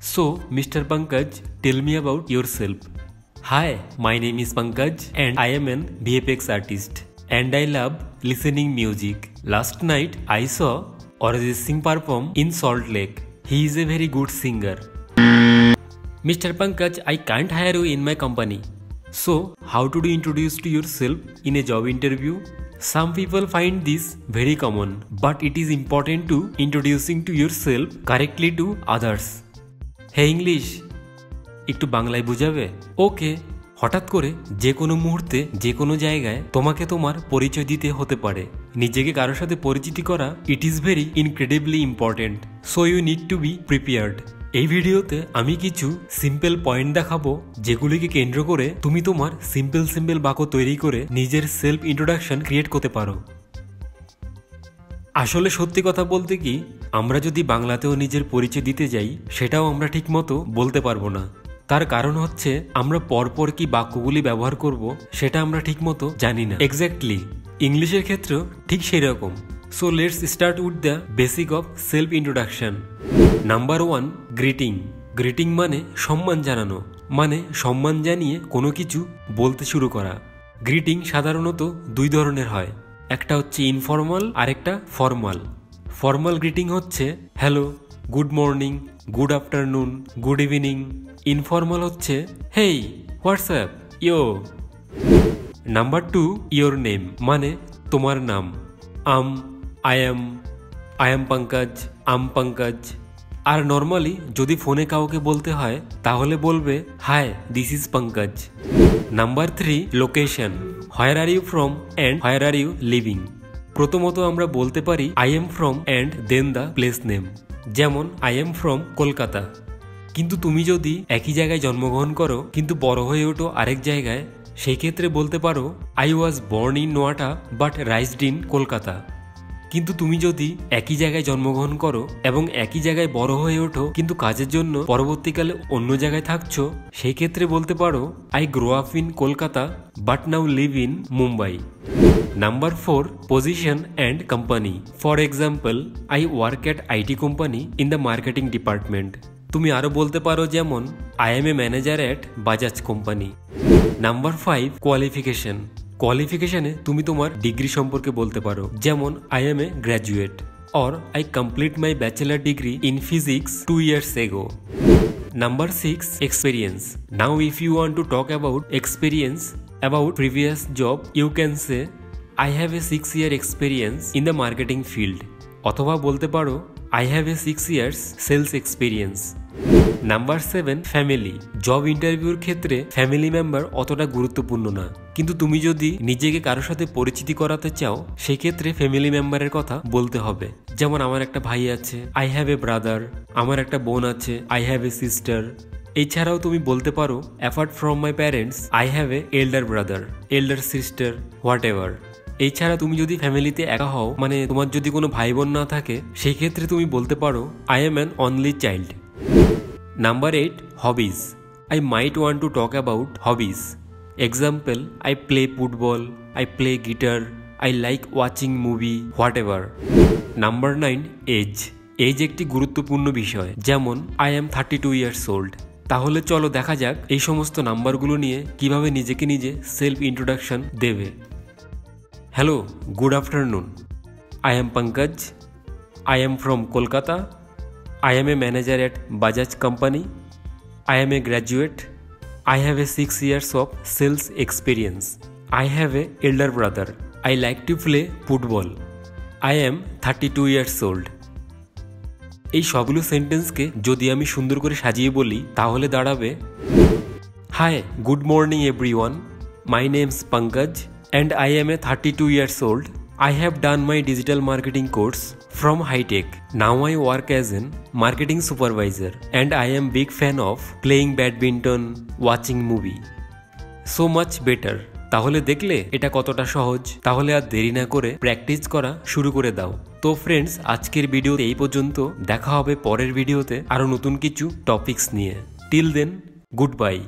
So, Mr. Pankaj, tell me about yourself. Hi, my name is Pankaj and I am an VFX artist. And I love listening music. Last night I saw Arijit Singh perform in Salt Lake. He is a very good singer. Mr. Pankaj, I can't hire you in my company. So, how to introduce to yourself in a job interview? Some people find this very common, but it is important to introducing to yourself correctly to others. Hey English, একটু বাংলায় বুঝাবে? ওকে, হঠাৎ করে যে কোনো মুহূর্তে যে কোনো জায়গায় তোমাকে তোমার পরিচয় দিতে হতে পারে। নিজেকে কারোর সাথে পরিচিতি করা it is very incredibly important, so you need to be prepared. এই ভিডিওতে আমি কিছু সিম্পল পয়েন্ট দেখাবো যেগুলিকে কেন্দ্র করে তুমি তোমার সিম্পল বাক্য তৈরি করে নিজের সেলফ ইন্ট্রোডাকশন ক্রিয়েট করতে পারো। আসলে সত্যি কথা বলতে কি, আমরা যদি বাংলাতেও নিজের পরিচয় দিতে যাই সেটাও আমরা ঠিকমতো বলতে পারবো না। তার কারণ হচ্ছে আমরা পরপর কি বাক্যগুলি ব্যবহার করব সেটা আমরা ঠিকমতো জানি না। এক্স্যাক্টলি ইংলিশের ক্ষেত্রেও ঠিক সেই রকম। So let's start with the basic of self introduction. Number 1, greeting. Greeting মানে সম্মান জানানো, মানে সম্মান জানিয়ে কোনো কিছু বলতে শুরু করা। গ্রিটিং সাধারণত দুই ধরনের হয়, একটা হচ্ছে ইনফর্মাল আর একটা ফর্মাল। ফর্মাল গ্রিটিং হচ্ছে hello, good morning, good afternoon, good evening. Informal হচ্ছে hey, WhatsApp, yo. Number 2, your name মানে তোমার নাম। I am Pankaj, Pankaj. আর নর্মালি যদি ফোনে কাউকে বলতে হয় তাহলে বলবে hi, this is Pankaj. Number 3, location. Where are you from and where are you living. প্রথমত আমরা বলতে পারি I am from and then the place name, যেমন আই এম ফ্রম কলকাতা। কিন্তু তুমি যদি একই জায়গায় জন্মগ্রহণ করো কিন্তু বড় হয়ে ওঠো আরেক জায়গায়, সেই ক্ষেত্রে বলতে পারো I was born in Noida but raised in Kolkata. কিন্তু তুমি যদি একই জায়গায় জন্মগ্রহণ করো এবং একই জায়গায় বড় হয়ে ওঠো কিন্তু কাজের জন্য পরবর্তীকালে অন্য জায়গায় থাকছো, সেই ক্ষেত্রে বলতে পারো I grow up in Kolkata but now live in Mumbai. Number 4, position and company. For example, I work at IT company in the marketing department. তুমি আরো বলতে পারো যেমন I am a manager at Bajaj company. Number 5, qualification. কোয়ালিফিকেশনে তুমি তোমার degree সম্পর্কে বলতে পারো, যেমন I am a graduate or I complete my bachelor degree in physics 2 years ago. Number 6, experience. Now if you want to talk about experience about previous job, you can say I have a 6-year experience in the marketing field. অথবা বলতে পারো I have a 6 years sales experience. Number 7, family. Job ইন্টারভিউর ক্ষেত্রে family member অতটা গুরুত্বপূর্ণ না, কিন্তু তুমি যদি নিজেকে কারোর সাথে পরিচিতি করাতে চাও সেক্ষেত্রে ফ্যামিলি মেম্বারের কথা বলতে হবে। যেমন আমার একটা ভাই আছে, আই হ্যাভ এ ব্রাদার। আমার একটা বোন আছে, আই হ্যাভ এ সিস্টার। এছাড়াও তুমি বলতে পারো apart from my parents I have a elder brother, elder sister, what ever. এছাড়া তুমি যদি ফ্যামিলিতে একা হও, মানে তোমার যদি কোনো ভাই বোন না থাকে, সেই ক্ষেত্রে তুমি বলতে পারো I am an only child. Number 8, hobbies. I might want to talk about hobbies. Example, I play football, I play guitar, I like watching movie, whatever. Number 9, age. Age একটি গুরুত্বপূর্ণ বিষয়, যেমন I am 32 years old. তাহলে চলো দেখা যাক এই সমস্ত নাম্বারগুলো নিয়ে কিভাবে নিজেকে নিজে সেলফ ইন্ট্রোডাকশন দেবে। Hello, good afternoon. I am Pankaj. I am from Kolkata. I am a manager at Bajaj company. I am a graduate. I have a 6 years of sales experience. I have a elder brother. I like to play football. I am 32 years old. এই সবগুলো সেন্টেন্সকে যদি আমি সুন্দর করে সাজিয়ে বলি তাহলে দাঁড়াবে hi, good morning everyone. My name's Pankaj and I am a 32 years old. I have done my digital marketing course from High-Tech. Now I work as an marketing supervisor and I am big fan of playing badminton, watching movie. So much better. তাহলে দেখলে এটা কতটা সহজ। তাহলে আর দেরি না করে practice করা শুরু করে দাও। তো ফ্রেন্ডস, আজকের ভিডিওতে এই পর্যন্ত। দেখা হবে পরের ভিডিওতে আরো নতুন কিছু টপিকস নিয়ে। Till then, good bye.